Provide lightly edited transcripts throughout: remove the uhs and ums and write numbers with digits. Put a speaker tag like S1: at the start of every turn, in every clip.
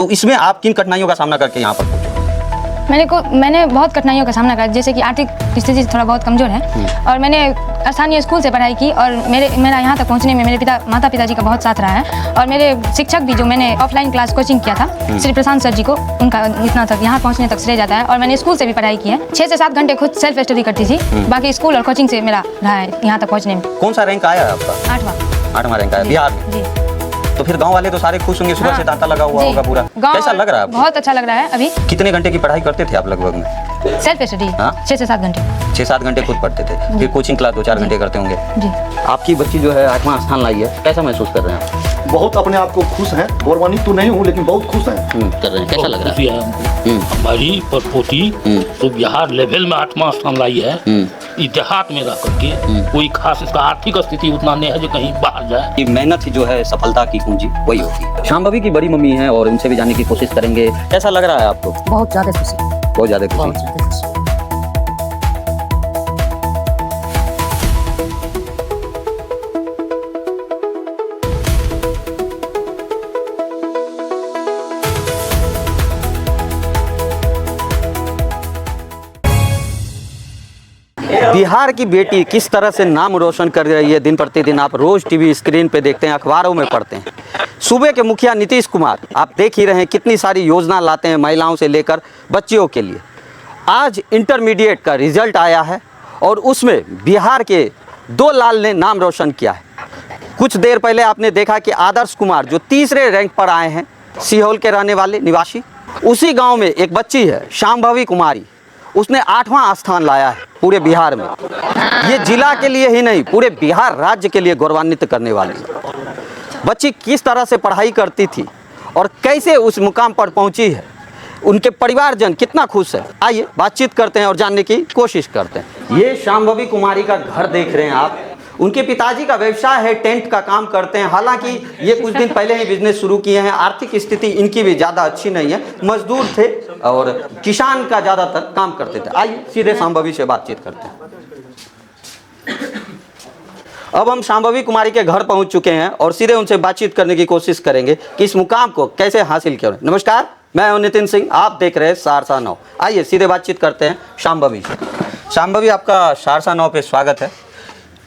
S1: तो इसमें आप किन कठिनाइयों का सामना करके यहाँ पर पहुँचे?
S2: मैंने बहुत कठिनाइयों का सामना करा, जैसे कि आर्थिक स्थिति थोड़ा बहुत कमज़ोर है और मैंने स्थानीय स्कूल से पढ़ाई की और मेरा यहाँ तक पहुँचने में मेरे माता पिताजी का बहुत साथ रहा है। और मेरे शिक्षक भी, जो मैंने ऑफलाइन क्लास कोचिंग किया था श्री प्रशांत सर जी को, उनका इतना तक यहाँ पहुँचने तक श्रेय जाता है। और मैंने स्कूल से भी पढ़ाई की है, 6 से 7 घंटे खुद सेल्फ स्टडी करती थी, बाकी स्कूल और कोचिंग से मेरा रहा है यहाँ तक पहुँचने में।
S1: कौन सा रैंक आया है आपका?
S2: 8वां
S1: रैंक आया बिहार में।
S2: जी।
S1: तो फिर गांव वाले तो सारे खुश होंगे, सुबह से तांता लगा हुआ होगा पूरा। कैसा लग रहा है आपको?
S2: बहुत अच्छा लग रहा है। अभी
S1: कितने घंटे की पढ़ाई करते थे आप लगभग में?
S2: सेल्फ स्टडी 6 से 7 घंटे।
S1: 6-7 घंटे खुद पढ़ते थे, फिर कोचिंग क्लास 2-4 घंटे करते होंगे।
S2: जी।
S1: आपकी बच्ची जो है 8वां स्थान लाई है, कैसा महसूस कर रहे हैं?
S3: बहुत अपने आप को खुश हैं, गौरवान्वित तो नहीं हूँ लेकिन बहुत खुश हैं।
S1: कर रहे हैं, कैसा लग रहा है?
S4: हमारी परपोती तो बिहार लेवल में 8वां स्थान लाई है। इतिहास में रह करके कोई खास इसका आर्थिक स्थिति उतना नहीं है जो कहीं बाहर जाए।
S1: कि मेहनत ही जो है सफलता की कुंजी वही होगी। शाम भाभी की बड़ी मम्मी है और उनसे भी जानने की कोशिश करेंगे। कैसा लग रहा है आपको?
S5: बहुत ज़्यादा खुशी।
S1: बहुत ज़्यादा खुशी। बिहार की बेटी किस तरह से नाम रोशन कर रही है, दिन प्रतिदिन आप रोज टीवी स्क्रीन पे देखते हैं, अखबारों में पढ़ते हैं। सूबे के मुखिया नीतीश कुमार आप देख ही रहे हैं कितनी सारी योजना लाते हैं महिलाओं से लेकर बच्चियों के लिए। आज इंटरमीडिएट का रिजल्ट आया है और उसमें बिहार के 2 लाल ने नाम रोशन किया है। कुछ देर पहले आपने देखा कि आदर्श कुमार जो 3रे रैंक पर आए हैं, सीहोल के रहने वाले निवासी। उसी गाँव में एक बच्ची है शांभवी कुमारी, उसने 8वां स्थान लाया है पूरे बिहार में। ये जिला के लिए ही नहीं, पूरे बिहार राज्य के लिए गौरवान्वित करने वाली है। बच्ची किस तरह से पढ़ाई करती थी और कैसे उस मुकाम पर पहुंची है, उनके परिवारजन कितना खुश है, आइए बातचीत करते हैं और जानने की कोशिश करते हैं। ये शांभवी कुमारी का घर देख रहे हैं आप। उनके पिताजी का व्यवसाय है, टेंट का काम करते हैं। हालांकि ये कुछ दिन पहले ही बिजनेस शुरू किए हैं। आर्थिक स्थिति इनकी भी ज़्यादा अच्छी नहीं है, मजदूर थे और किसान का ज़्यादातर काम करते थे। आइए सीधे शांभवी से बातचीत करते हैं। अब हम शांभवी कुमारी के घर पहुंच चुके हैं और सीधे उनसे बातचीत करने की कोशिश करेंगे कि इस मुकाम को कैसे हासिल किया। नमस्कार, मैं हूं नितिन सिंह, आप देख रहे हैं सहरसा 9। आइए सीधे बातचीत करते हैं शांभवी से। शांभवी, आपका सहरसा 9 पे स्वागत है।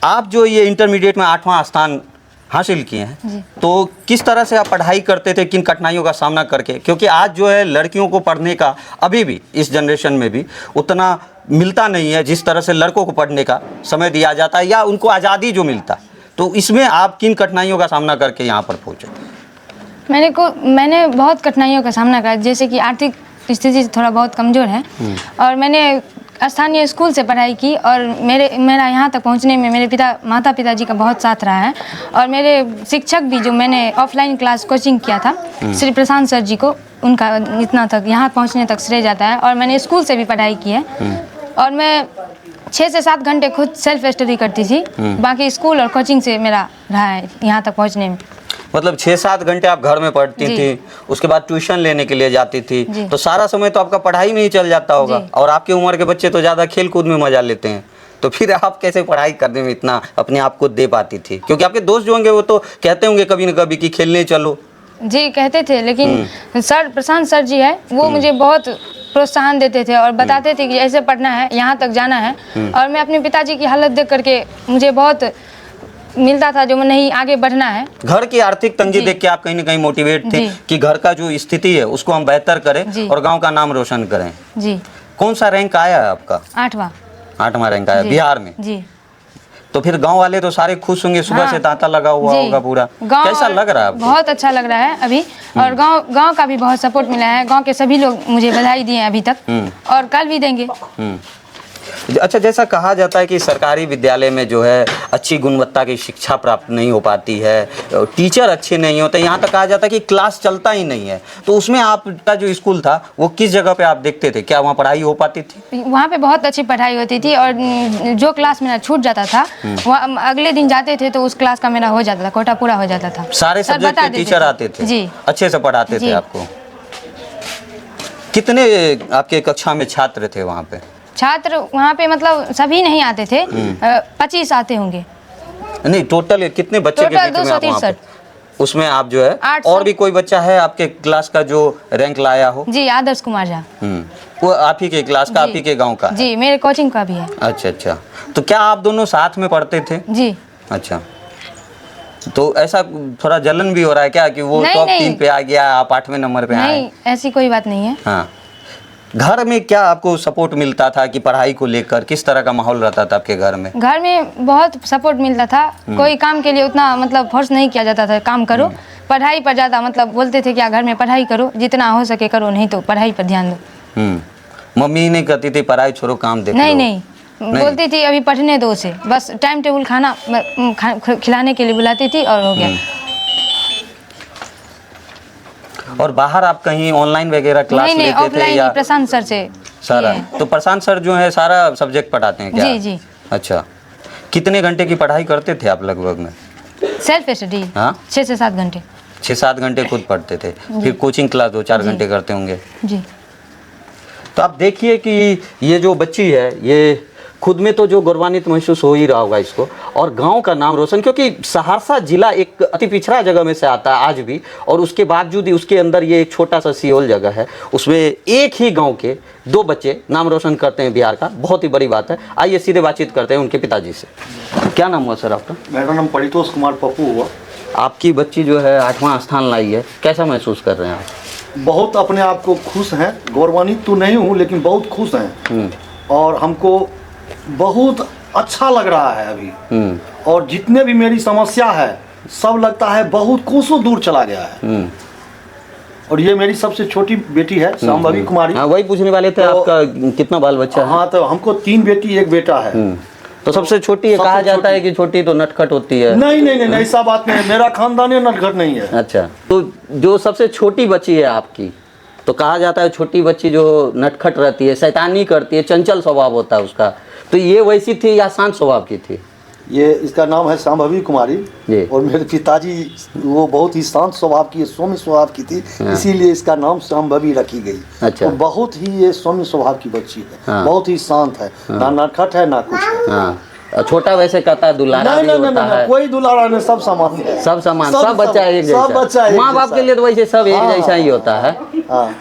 S1: आप जो ये इंटरमीडिएट में 8वां स्थान हासिल किए हैं, तो किस तरह से आप पढ़ाई करते थे, किन कठिनाइयों का सामना करके? क्योंकि आज जो है लड़कियों को पढ़ने का अभी भी इस जनरेशन में भी उतना मिलता नहीं है जिस तरह से लड़कों को पढ़ने का समय दिया जाता है या उनको आज़ादी जो मिलता है। तो इसमें आप किन कठिनाइयों का सामना करके यहाँ पर पहुँचे?
S2: मैंने बहुत कठिनाइयों का सामना करा, जैसे कि आर्थिक स्थिति थोड़ा बहुत कमज़ोर है और मैंने स्थानीय स्कूल से पढ़ाई की और मेरा यहाँ तक पहुँचने में मेरे माता पिताजी का बहुत साथ रहा है। और मेरे शिक्षक भी, जो मैंने ऑफलाइन क्लास कोचिंग किया था श्री प्रशांत सर जी को, उनका इतना तक यहाँ पहुँचने तक श्रेय जाता है। और मैंने स्कूल से भी पढ़ाई की है और मैं 6 से 7 घंटे खुद सेल्फ स्टडी करती थी, बाकी स्कूल और कोचिंग से मेरा रहा है यहाँ तक पहुँचने में।
S1: मतलब 6-7 घंटे आप घर में पढ़ती थी, उसके बाद ट्यूशन लेने के लिए जाती थी, तो सारा समय तो आपका पढ़ाई में ही चल जाता होगा। और आपकी उम्र के बच्चे तो ज़्यादा खेल कूद में मजा लेते हैं, तो फिर आप कैसे पढ़ाई करने में इतना अपने आप को दे पाती थी? क्योंकि आपके दोस्त जो होंगे वो तो कहते होंगे कभी न कभी कि खेलने चलो।
S2: जी कहते थे, लेकिन सर प्रशांत सर जी है, वो मुझे बहुत प्रोत्साहन देते थे और बताते थे कि ऐसे पढ़ना है, यहाँ तक जाना है। और मैं अपने पिताजी की हालत देख करके मुझे बहुत मिलता था जो नहीं, आगे बढ़ना है।
S1: घर की आर्थिक तंगी देख के आप कहीं न कहीं मोटिवेट थे कि घर का जो स्थिति है उसको हम बेहतर करें और गांव का नाम रोशन करें।
S2: जी।
S1: कौन सा रैंक आया है आपका?
S2: 8वां
S1: रैंक आया बिहार में।
S2: जी।
S1: तो फिर गांव वाले तो सारे खुश होंगे, सुबह से तांता लगा हुआ होगा पूरा। कैसा लग रहा है आपको?
S2: बहुत अच्छा लग रहा है अभी। और गांव का भी बहुत सपोर्ट मिला है। गांव के सभी लोग मुझे बधाई दिए अभी तक और कल भी देंगे।
S1: अच्छा, जैसा कहा जाता है कि सरकारी विद्यालय में जो है अच्छी गुणवत्ता की शिक्षा प्राप्त नहीं हो पाती है, टीचर अच्छे नहीं होते, यहाँ तक कहा जाता है कि क्लास चलता ही नहीं है। तो उसमें आपका जो स्कूल था वो किस जगह पे आप देखते थे? क्या वहाँ पढ़ाई हो पाती थी?
S2: वहाँ पे बहुत अच्छी पढ़ाई होती थी और जो क्लास मेरा छूट जाता था वहाँ अगले दिन जाते थे तो उस क्लास का मेरा हो जाता था, कोटा पूरा हो जाता था।
S1: सारे सब्जेक्ट के टीचर आते थे?
S2: जी।
S1: अच्छे से पढ़ाते थे आपको? कितने आपके कक्षा में छात्र थे वहाँ पे?
S2: छात्र वहाँ पे मतलब सभी नहीं आते थे, 25 आते होंगे।
S1: नहीं, टोटल कितने बच्चे के
S2: टोटल
S1: बीच में आप वहाँ पे? उसमें आप जो है
S2: 800
S1: और भी कोई बच्चा है आपके क्लास का जो रैंक लाया हो?
S2: जी, आदर्श कुमार झा।
S1: वो आप ही के क्लास का, आप ही के गांव का?
S2: जी, मेरे कोचिंग का भी है।
S1: अच्छा अच्छा, तो क्या आप दोनों साथ में पढ़ते थे?
S2: जी।
S1: अच्छा, तो ऐसा थोड़ा जलन भी हो रहा है क्या कि वो टॉप 3 पे आ गया, आप 8वें नंबर पे आए?
S2: नहीं, ऐसी कोई बात नहीं है।
S1: हाँ, घर में क्या आपको सपोर्ट मिलता था कि पढ़ाई को लेकर किस तरह का माहौल रहता था आपके घर में?
S2: घर में बहुत सपोर्ट मिलता था, कोई काम के लिए उतना मतलब फोर्स नहीं किया जाता था, काम करो। पढ़ाई पर ज़्यादा मतलब बोलते थे क्या घर में पढ़ाई करो, जितना हो सके करो, नहीं तो पढ़ाई पर ध्यान दो।
S1: मम्मी नहीं कहती थी पढ़ाई छोड़ो काम देखो?
S2: नहीं, बोलती थी अभी पढ़ने दो उसे, बस टाइम टेबल खाना खिलाने के लिए बुलाती थी और हो गया।
S1: और बाहर आप कहीं ऑनलाइन वगैरह क्लास
S2: नहीं,
S1: लेते थे
S2: ऑफलाइन
S1: या?
S2: प्रशांत सर से
S1: सारा
S2: किए।
S1: तो प्रशांत सर जो है सारा सब्जेक्ट पढ़ाते हैं क्या?
S2: जी जी।
S1: अच्छा, कितने घंटे की पढ़ाई करते थे आप लगभग में?
S2: Self study.
S1: हाँ?
S2: 6 से 7 घंटे।
S1: 6-7 घंटे खुद पढ़ते थे, फिर कोचिंग क्लास 2-4 घंटे करते होंगे।
S2: जी।
S1: तो आप देखिए कि ये जो बच्ची है, ये खुद में तो जो गौरवान्वित महसूस हो ही रहा होगा इसको, और गांव का नाम रोशन, क्योंकि सहरसा जिला एक अति पिछड़ा जगह में से आता है आज भी, और उसके बावजूद ही उसके अंदर ये एक छोटा सा सियोल जगह है, उसमें एक ही गांव के 2 बच्चे नाम रोशन करते हैं बिहार का, बहुत ही बड़ी बात है। आइए सीधे बातचीत करते हैं उनके पिताजी से। क्या नाम हुआ सर आपका?
S3: मेरा नाम परितोष कुमार पप्पू हुआ।
S1: आपकी बच्ची जो है 8वां स्थान लाई है, कैसा महसूस कर रहे हैं आप?
S3: बहुत अपने आप को खुश हैं, गौरवान्वित तो नहीं हूँ लेकिन बहुत खुश हैं, और हमको बहुत अच्छा लग रहा है अभी। और जितने भी मेरी समस्या है सब लगता है बहुत कोसों दूर चला गया है। और ये मेरी सबसे छोटी बेटी है शांभवी कुमारी।
S1: हाँ, वही पूछने वाले थे,
S3: तो
S1: आपका कितना बाल बच्चा है?
S3: हाँ, तो हमको 3 बेटी 1 बेटा है।
S1: तो सबसे छोटी है, कहा जाता है कि छोटी तो नटखट होती है।
S3: नहीं, ऐसा बात नहीं है, मेरा खानदान ही नटखट नहीं है।
S1: अच्छा, तो जो सबसे छोटी बच्ची है आपकी, तो कहा जाता है छोटी बच्ची जो नटखट रहती है, शैतानी करती है, चंचल स्वभाव होता है उसका, तो ये वैसी थी या शांत स्वभाव की थी?
S3: ये इसका नाम है शांभवी कुमारी
S1: जी।
S3: और मेरे पिताजी वो बहुत ही शांत स्वभाव की, सौम्य स्वभाव की थी, इसीलिए इसका नाम शांभवी रखी गई।
S1: अच्छा।
S3: और बहुत ही ये सौम्य स्वभाव की बच्ची है।
S1: हाँ।
S3: बहुत ही शांत है, ना नटखट है ना कुछ है।
S1: हाँ, छोटा वैसे कहता है दुलारा भी होता है।
S3: कोई दुलारा नहीं, सब समान है।
S1: सब समान, सब बच्चा एक
S3: सब बच्चा
S1: जैसा,
S3: एक
S1: माँ बाप
S3: जैसा।
S1: के लिए तो वैसे सब एक
S3: हाँ।
S1: जैसा ही होता है।
S3: हाँ।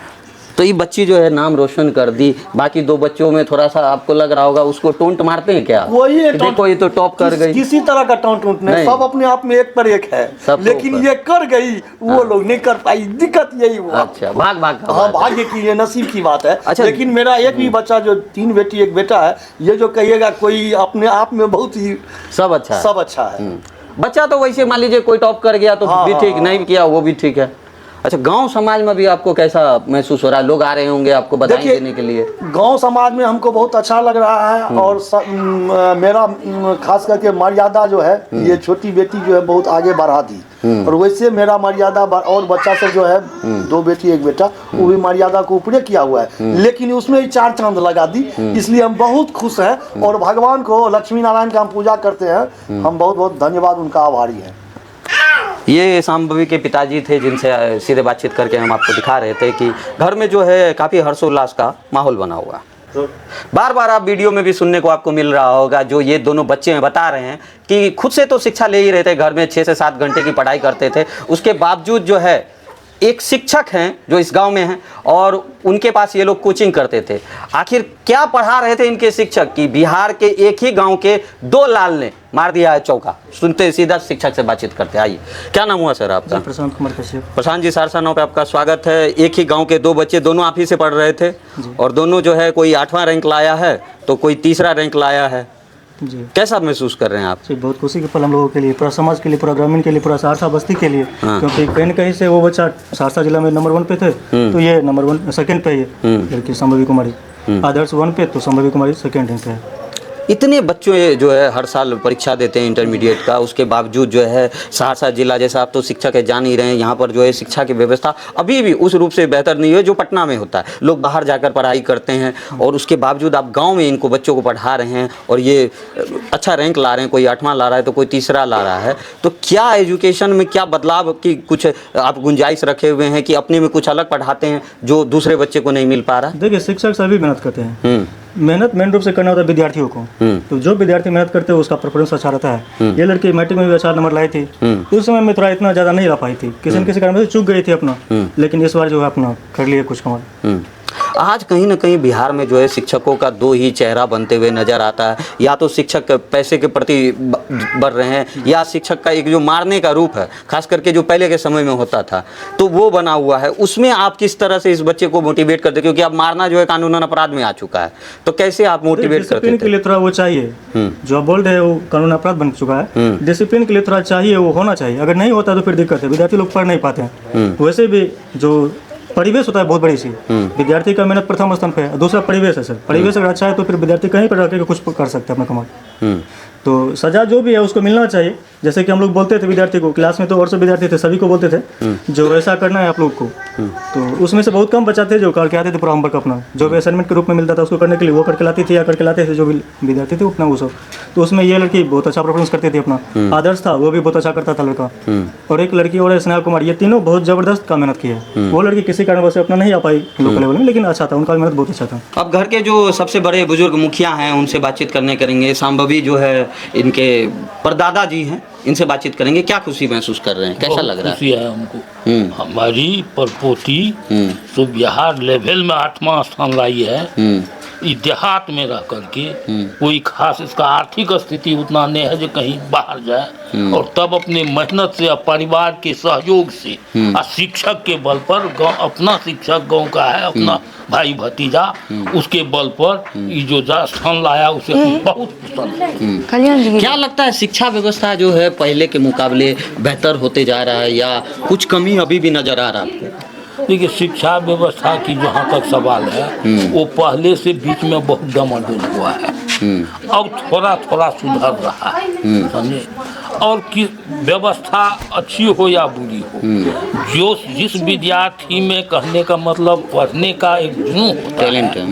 S1: तो ये बच्ची जो है नाम रोशन कर दी, बाकी 2 बच्चों में थोड़ा सा आपको लग रहा होगा उसको टोंट मारते हैं क्या?
S3: वही है,
S1: देखो ये तो टॉप कर गई।
S3: किसी तरह का टोंट नहीं,
S1: नहीं।
S3: सब अपने आप में एक पर एक है,
S1: सब
S3: लेकिन
S1: ऊपर।
S3: ये कर गई, वो लोग नहीं कर पाई, दिक्कत यही हुआ।
S1: अच्छा, भाग भाग का
S3: हाँ,
S1: बात है।
S3: भाग्य की ये नसीब की बात है।
S1: अच्छा।
S3: लेकिन मेरा एक भी बच्चा, जो 3 बेटी 1 बेटा है, ये जो कहिएगा कोई अपने आप में बहुत ही
S1: सब अच्छा है।
S3: सब अच्छा है।
S1: बच्चा तो वैसे मान लीजिए कोई टॉप कर गया तो
S3: हाँ,
S1: भी
S3: हाँ,
S1: ठीक,
S3: हाँ।
S1: नहीं किया वो भी ठीक है। अच्छा, गांव समाज में भी आपको कैसा महसूस हो रहा है? लोग आ रहे होंगे आपको बधाई
S3: देखिए,
S1: देने के लिए?
S3: गांव समाज में हमको बहुत अच्छा लग रहा है, और मेरा खास करके मर्यादा जो है, ये छोटी बेटी जो है बहुत आगे बढ़ा दी, और वैसे मेरा मर्यादा और बच्चा से जो है 2 बेटी 1 बेटा, वो भी मर्यादा को ऊपरे किया हुआ है, लेकिन उसमें ही 4 चांद लगा दी। इसलिए हम बहुत खुश हैं, और भगवान को, लक्ष्मी नारायण का हम पूजा करते हैं। हम बहुत बहुत धन्यवाद, उनका आभारी हैं।
S1: ये शांभवी के पिताजी थे जिनसे सीधे बातचीत करके हम आपको दिखा रहे थे कि घर में जो है काफ़ी हर्षोल्लास का माहौल बना हुआ। बार बार आप वीडियो में भी सुनने को आपको मिल रहा होगा, जो ये दोनों बच्चे हैं बता रहे हैं कि खुद से तो शिक्षा ले ही रहे थे, घर में 6 से 7 घंटे की पढ़ाई करते थे, उसके बावजूद जो है एक शिक्षक हैं जो इस गांव में हैं, और उनके पास ये लोग कोचिंग करते थे। आखिर क्या पढ़ा रहे थे इनके शिक्षक की बिहार के एक ही गांव के 2 लाल ने मार दिया है चौका? सुनते सीधा शिक्षक से बातचीत करते। आइए, क्या नाम हुआ सर आपका?
S5: प्रशांत कुमार कश्यप।
S1: प्रशांत जी, सहरसा 9 पे आपका स्वागत है। एक ही गांव के 2 बच्चे, दोनों आप ही से पढ़ रहे थे, और दोनों जो है कोई 8वां रैंक लाया है तो कोई 3रा रैंक लाया है।
S5: जी
S1: कैसा महसूस कर रहे हैं आप?
S5: जी, बहुत खुशी के पल हम लोगों के लिए, पूरा समाज के लिए, पूरा ग्रामीण के लिए, पूरा सहरसा बस्ती के लिए। क्योंकि कहीं न कहीं से वो बच्चा सहरसा जिला में नंबर 1 पे थे, तो ये नंबर 1 सेकंड पे है लड़की शांभवी कुमारी। आदर्श 1 पे, तो शांभवी कुमारी सेकंड रैंक पे है।
S1: इतने बच्चों जो है हर साल परीक्षा देते हैं इंटरमीडिएट का, उसके बावजूद जो है सहरसा जिला, जैसा आप तो शिक्षक है जान ही रहे हैं, यहाँ पर जो है शिक्षा की व्यवस्था अभी भी उस रूप से बेहतर नहीं है जो पटना में होता है। लोग बाहर जाकर पढ़ाई करते हैं, और उसके बावजूद आप गांव में इनको बच्चों को पढ़ा रहे हैं, और ये अच्छा रैंक ला रहे हैं, कोई 8वां ला रहा है तो कोई 3रा ला रहा है। तो क्या एजुकेशन में क्या बदलाव की कुछ आप गुंजाइश रखे हुए हैं कि अपने में कुछ अलग पढ़ाते हैं जो दूसरे बच्चे को नहीं मिल पा रहा?
S5: देखिए, शिक्षक सभी मेहनत करते हैं, मेहनत मेन रूप से करना होता है विद्यार्थियों को। तो जो विद्यार्थी मेहनत करते हैं उसका परफॉर्मेंस अच्छा रहता है। ये लड़की मैट्रिक में भी अच्छा नंबर लाई थी, तो उस समय में थोड़ा इतना ज़्यादा नहीं ला पाई थी, किसी न किसी कारण से चूक गई थी अपना, लेकिन इस बार जो है अपना कर लिए कुछ कमाल।
S1: आज कहीं ना कहीं बिहार में जो है शिक्षकों का दो ही चेहरा बनते हुए नजर आता है, या तो शिक्षक पैसे के प्रति बढ़ रहे हैं, या शिक्षक का एक जो मारने का रूप है, खास करके जो पहले के समय में होता था, तो वो बना हुआ है। उसमें आप किस तरह से इस बच्चे को मोटिवेट करते, क्योंकि अब मारना जो है कानूनन अपराध में आ चुका है, तो कैसे आप मोटिवेट करते
S5: डिसिप्लिन के लिए थोड़ा वो चाहिए, जो आप बोल रहे हैं वो कानून अपराध बन चुका है, डिसिप्लिन के लिए थोड़ा चाहिए, वो होना चाहिए। अगर नहीं होता तो फिर दिक्कत है, विद्यार्थी लोग पढ़ नहीं पाते हैं। वैसे भी जो परिवेश होता है बहुत बड़ी सी, विद्यार्थी का मेहनत प्रथम स्थान पे है, दूसरा परिवेश है सर। परिवेश अगर अच्छा है तो फिर विद्यार्थी कहीं पर रह के कुछ कर सकते हैं अपना कमाल। तो सजा जो भी है उसको मिलना चाहिए। जैसे कि हम लोग बोलते थे विद्यार्थी को, क्लास में तो और सब विद्यार्थी थे, सभी को बोलते थे जो ऐसा करना है आप लोग को, तो उसमें से बहुत कम बच्चे थे जो करके आते थे पूरा होमवर्क अपना, जो भी असाइनमेंट के रूप में मिलता था उसको करने के लिए वो करके लाती थी, या करके लाते थे जो भी विद्यार्थी थे अपना वो सब। तो उसमें ये लड़की बहुत अच्छा परफॉर्मेंस करती थी, अपना आदर्श था वो भी बहुत अच्छा करता था लड़का, और एक लड़की और स्नेहा कुमार, ये तीनों बहुत जबरदस्त का मेहनत की है। वो लड़की किसी कारण से अपना नहीं आ पाई लोकल लेवल में, लेकिन अच्छा था, उनका मेहनत बहुत अच्छा था।
S1: अब घर के जो सबसे बड़े बुजुर्ग मुखिया हैं उनसे बातचीत करने करेंगे। शांभवी जो है इनके परदादा जी हैं, इनसे बातचीत करेंगे। क्या खुशी महसूस कर रहे हैं, कैसा लग रहा है?
S4: खुशी है हमको। हमारी परपोती तो बिहार लेवल में 8वां स्थान लाई है। देहात में रह करके कोई खास इसका आर्थिक स्थिति उतना नहीं है जो कहीं बाहर जाए, और तब अपने मेहनत से, परिवार के सहयोग से, और शिक्षक के बल पर, अपना शिक्षक गांव का है, अपना भाई भतीजा, उसके बल पर ये जो स्थान लाया उसे बहुत पसंद है।
S1: क्या लगता है शिक्षा व्यवस्था जो है पहले के मुकाबले बेहतर होते जा रहा है, या कुछ कमी अभी भी नजर आ रहा है आपको?
S4: देखिए, शिक्षा व्यवस्था की जहाँ तक सवाल है वो पहले से बीच में बहुत डमाडोल हुआ है, अब थोड़ा थोड़ा सुधर रहा है, समझे। और कि व्यवस्था अच्छी हो या बुरी हो, जो जिस विद्यार्थी में कहने का मतलब पढ़ने का एक जुनून टैलेंट है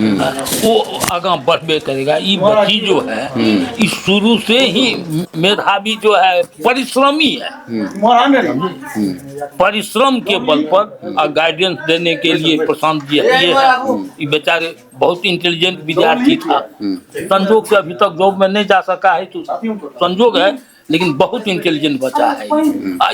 S4: वो आगे बढ़बे करेगा। ये बच्ची जो है इस शुरू से ही मेधावी जो है, परिश्रमी है, परिश्रम के बल पर गाइडेंस देने के लिए प्रशांत जी ये है। ये बेचारे बहुत इंटेलिजेंट विद्यार्थी था, संजोग से अभी तक जॉब में नहीं जा सका है, तो संजोग है, लेकिन बहुत इंटेलिजेंट बच्चा है।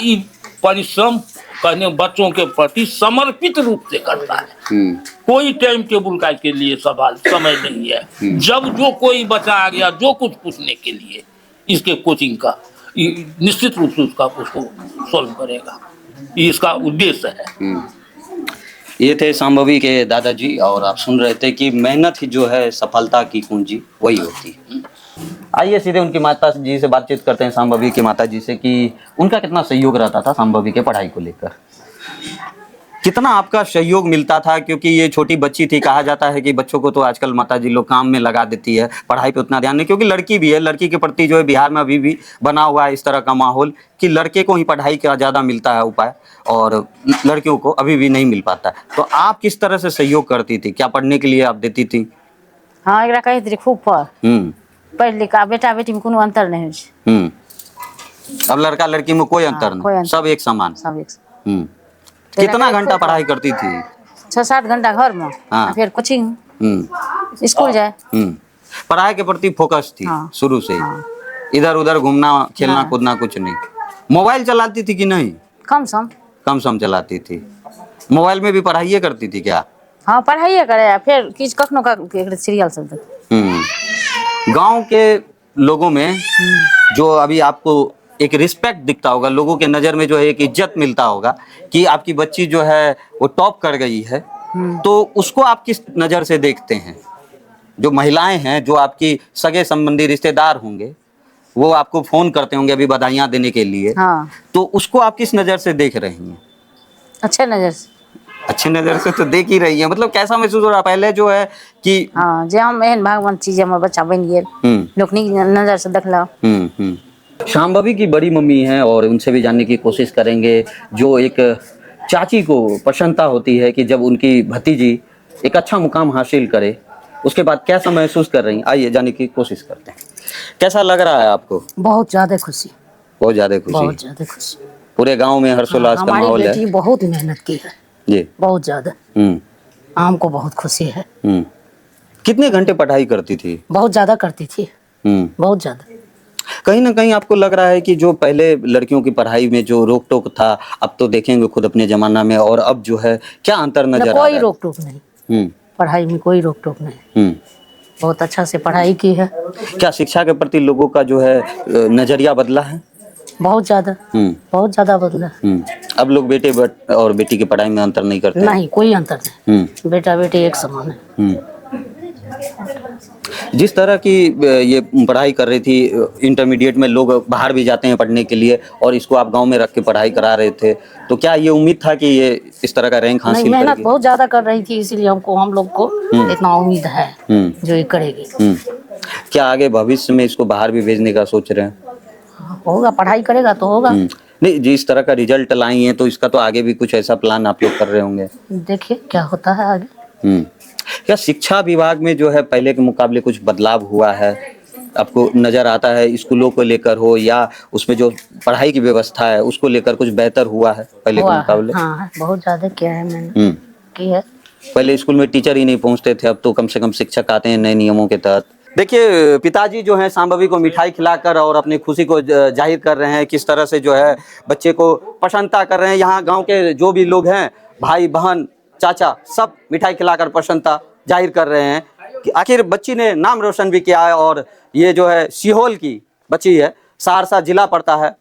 S4: ये परिश्रम कहने बच्चों के प्रति समर्पित रूप से करता है। कोई टाइम टेबल का के लिए सवाल समय नहीं है। जब जो कोई बच्चा आ गया जो कुछ पूछने के लिए इसके कोचिंग का, निश्चित रूप से उसको सॉल्व करेगा, ये इसका उद्देश्य है।
S1: ये थे शांभवी के दादाजी, और आप सुन रहे थे कि मेहनत ही जो है सफलता की कुंजी वही होती है। आइए सीधे उनकी माता जी से बातचीत करते हैं, शांभवी की माता जी से, कि उनका कितना सहयोग रहता था शांभवी के पढ़ाई को लेकर, कितना आपका सहयोग मिलता था, क्योंकि ये छोटी बच्ची थी। कहा जाता है कि बच्चों को तो आजकल माता जी लोग काम में लगा देती है, पढ़ाई पे उतना ध्यान नहीं, क्योंकि लड़की भी है। लड़की के प्रति जो है बिहार में अभी भी बना हुआ है इस तरह का माहौल कि लड़के को ही पढ़ाई का ज़्यादा मिलता है उपाय, और लड़कियों को अभी भी नहीं मिल पाता। तो आप किस तरह से सहयोग करती थी, क्या पढ़ने के लिए आप देती थी?
S6: हाँ, एकरा कही थी खूब पढ़ लिख, बेटा बेटी में कोनो अंतर नहीं है।
S1: अब लड़का लड़की में कोई अंतर नहीं, सब एक समान।
S6: सब एक।
S1: कितना घंटा पढ़ाई करती थी?
S6: 6-7 घंटा घर में,
S1: हाँ।
S6: फिर कोचिंग, स्कूल जाए।
S1: पढ़ाई के प्रति फोकस थी शुरू से, इधर उधर घूमना खेलना कूदना कुछ नहीं। मोबाइल चलाती थी कि नहीं?
S6: कम सम
S1: चलाती थी। मोबाइल में भी पढ़ाई करती थी क्या?
S6: हाँ, पढ़ाई करे, फिर किस कखनो का सीरियल सब देख।
S1: गांव के लोगों में जो अभी आपको एक रिस्पेक्ट दिखता होगा, लोगों के नज़र में जो है एक इज्जत मिलता होगा कि आपकी बच्ची जो है वो टॉप कर गई है, तो उसको आप किस नज़र से देखते हैं? जो महिलाएं हैं, जो आपकी सगे संबंधी रिश्तेदार होंगे, वो आपको फोन करते होंगे अभी बधाइयाँ देने के लिए,
S6: हाँ।
S1: तो उसको आप किस नज़र से देख रही हैं?
S6: अच्छे नजर से।
S1: अच्छी नज़र से तो देख ही रही है। मतलब कैसा महसूस हो रहा पहले जो है कि
S6: हाँ, जे हम एहन भगवान चीज हमर बच्चा बन गए, लोग नीक नजर से देखला।
S1: शांभवी की बड़ी मम्मी हैं, और उनसे भी जानने की कोशिश करेंगे, जो एक चाची को प्रसन्नता होती है कि जब उनकी भतीजी एक अच्छा मुकाम हासिल करे, उसके बाद कैसा महसूस कर रही हैं। आइए जानने की कोशिश करते हैं। कैसा लग रहा है आपको?
S6: बहुत ज्यादा खुशी,
S1: बहुत ज्यादा खुशी।
S6: बहुत ज्यादा खुशी।
S1: पूरे गांव में हर्षोल्लास का माहौल है।
S6: हमारी बेटी बहुत मेहनत की है जी, बहुत ज्यादा। हमको बहुत खुशी है।
S1: कितने घंटे पढ़ाई करती थी?
S7: बहुत ज़्यादा करती थी, बहुत ज़्यादा।
S1: कहीं ना कहीं आपको लग रहा है कि जो पहले लड़कियों की पढ़ाई में जो रोक टोक था, अब तो देखेंगे खुद अपने जमाना में, और अब जो है क्या अंतर नजर आ रहा है?
S7: कोई रोक टोक नहीं, पढ़ाई में कोई रोक टोक नहीं, बहुत अच्छा से पढ़ाई की है।
S1: क्या शिक्षा के प्रति लोगों का जो है नजरिया बदला है?
S7: बहुत ज़्यादा बदला।
S1: अब लोग बेटे और बेटी की पढ़ाई में अंतर नहीं करते?
S7: नहीं, कोई अंतर नहीं, बेटा बेटी एक समान है।
S1: जिस तरह की ये पढ़ाई कर रही थी, इंटरमीडिएट में लोग बाहर भी जाते हैं पढ़ने के लिए, और इसको आप गांव में रख के पढ़ाई करा रहे थे, तो क्या ये उम्मीद था कि ये इस तरह का रैंक हासिल
S7: नहीं, मेहनत
S1: करेगी?
S7: बहुत ज़्यादा कर रही थी, इसीलिए हम लोग को इतना उम्मीद है जो ये करेगी।
S1: क्या आगे भविष्य में इसको बाहर भी भेजने का सोच रहे हैं?
S7: होगा, पढ़ाई करेगा तो होगा।
S1: नहीं, जिस तरह का रिजल्ट लाई है तो इसका तो आगे भी कुछ ऐसा प्लान आप लोग कर रहे होंगे?
S7: देखिए क्या होता है आगे।
S1: क्या शिक्षा विभाग में जो है पहले के मुकाबले कुछ बदलाव हुआ है, आपको नजर आता है? स्कूलों को लेकर हो या उसमें जो पढ़ाई की व्यवस्था है उसको लेकर कुछ बेहतर हुआ है पहले के मुकाबले?
S7: हाँ, बहुत ज्यादा किया है मैंने, की है।
S1: पहले स्कूल में टीचर ही नहीं पहुंचते थे, अब तो कम से कम शिक्षक आते हैं नए नियमों के तहत। देखिए, पिताजी जो है शांभवी को मिठाई खिलाकर और अपनी खुशी को जाहिर कर रहे हैं, किस तरह से जो है बच्चे को प्रसन्नता कर रहे हैं। यहाँ गांव के जो भी लोग हैं, भाई बहन चाचा, सब मिठाई खिलाकर प्रसन्नता जाहिर कर रहे हैं कि आखिर बच्ची ने नाम रोशन भी किया है। और ये जो है सीहोल की बच्ची है, सहरसा जिला पड़ता है,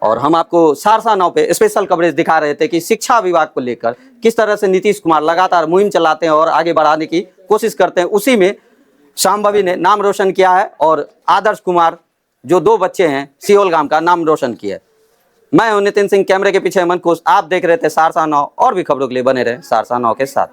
S1: और हम आपको सहरसा नाव पे स्पेशल कवरेज दिखा रहे थे कि शिक्षा विभाग को लेकर किस तरह से नीतीश कुमार लगातार मुहिम चलाते हैं और आगे बढ़ाने की कोशिश करते हैं। उसी में शांभवी ने नाम रोशन किया है, और आदर्श कुमार जो 2 बच्चे हैं सीहोल गांव का, नाम रोशन किया है। मैं हूं नितिन सिंह, कैमरे के पीछे मन खुश। आप देख रहे थे सहरसा नाव, और भी खबरों के लिए बने रहे सहरसा नाव के साथ।